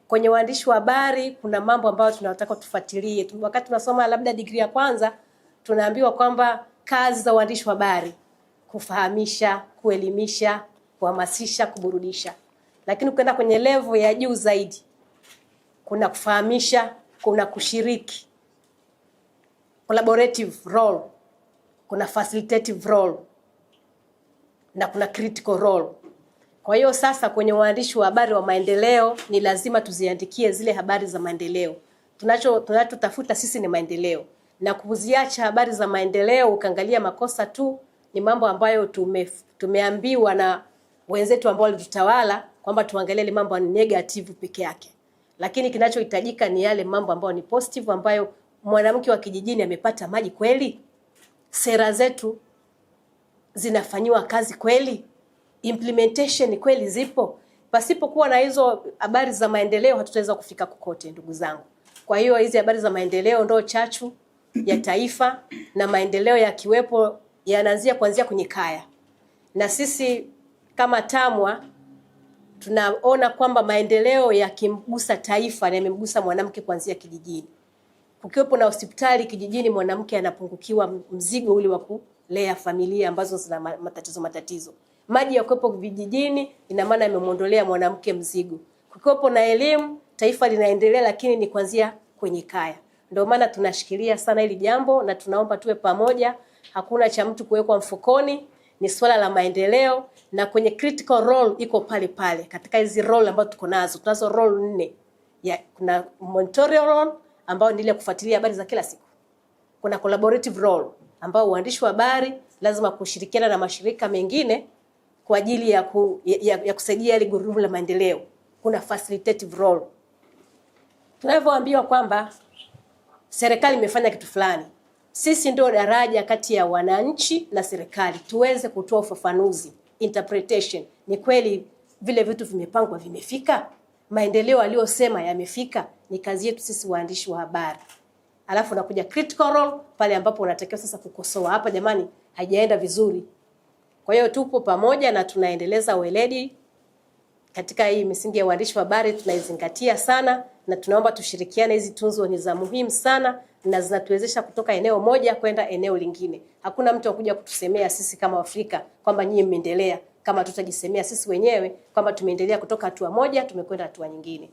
Kwenye uandishi wa habari kuna mambo ambayo tunataka tufuatilie. Wakati tunasoma labda degree ya kwanza, tunaambiwa kwamba kazi za uandishi wa habari kufahamisha, kuelimisha, kuhamasisha, kuburudisha. Lakini ukienda kwenye level ya juu zaidi, kuna kufahamisha, kuna kushiriki, collaborative role, kuna facilitative role na kuna critical role. Kwa hiyo sasa kwenye uandishi wa habari wa maendeleo ni lazima tuziandikie zile habari za maendeleo. Tunachotafuta sisi ni maendeleo. Na kuziacha habari za maendeleo ukaangalia makosa tu ni mambo ambayo tumeambiwa na wenzetu ambao walitutawala kwamba tuangalie ile mambo ni negative peke yake. Lakini kinachohitajika ni yale mambo ambayo ni positive, ambayo mwanamke wa kijijini amepata maji kweli? Sera zetu zinafanywa kazi kweli? Implementation kweli zipo? Pasipokuwa na hizo habari za maendeleo hatutaweza kufika kokote, ndugu zangu. Kwa hiyo hizi habari za maendeleo ndio chachu ya taifa, na maendeleo yakiwepo yanaanzia kuanzia kwenye kaya. Na sisi kama TAMWA tunaona kwamba maendeleo yakimgusa taifa na yamemgusa mwanamke kuanzia kijijini. Kukiwepo na hospitali kijijini, mwanamke anapungukiwa mzigo ule wa kulea familia ambazo zina matatizo. Maji yakiwepo vijijini, ina maana yamemwondolea mwanamke mzigo. Kukiwepo na elimu, taifa linaendelea, lakini ni kuanzia kwenye kaya. Ndio maana tunashikilia sana hili jambo na tunaomba tuwe pamoja. Hakuna cha mtu kuwekwa mfukoni, ni swala la maendeleo, na kwenye critical role iko pale pale. Katika hizi role ambazo tuko nazo, tunazo role 4. Kuna monitorial role ambao ni ile kufuatilia habari za kila siku. Kuna collaborative role ambao uandishi wa habari lazima kushirikiana na mashirika mengine kwa ajili ya kusaidia ile gurudumu la maendeleo. Kuna facilitative role. Tunavyoambiwa kwamba serikali imefanya kitu fulani, sisi ndio daraja kati ya wananchi na serikali, tuweze kutoa ufafanuzi, interpretation. Ni kweli vile vitu vimepangwa vimefika? Maendeleo aliyosema yamefika? Ni kazi yetu sisi waandishi wa habari. Alafu nakuja critical role pale ambapo unatakiwa sasa kukosoa, hapa jamani haijaenda vizuri. Kwa hiyo tupo pamoja na tunaendeleza weledi katika hii misingi ya uandishi wa habari, tunaizingatia sana na tunaomba tushirikiane. Hizi tunzo ni za muhimu sana na zinatuwezesha kutoka eneo moja kwenda eneo lingine. Hakuna mtu akuja kutusemea sisi kama Afrika kwamba nyinyi mmeendelea, kama tutajisemea sisi wenyewe kwamba tumeendelea kutoka hatua moja tumekwenda hatua nyingine.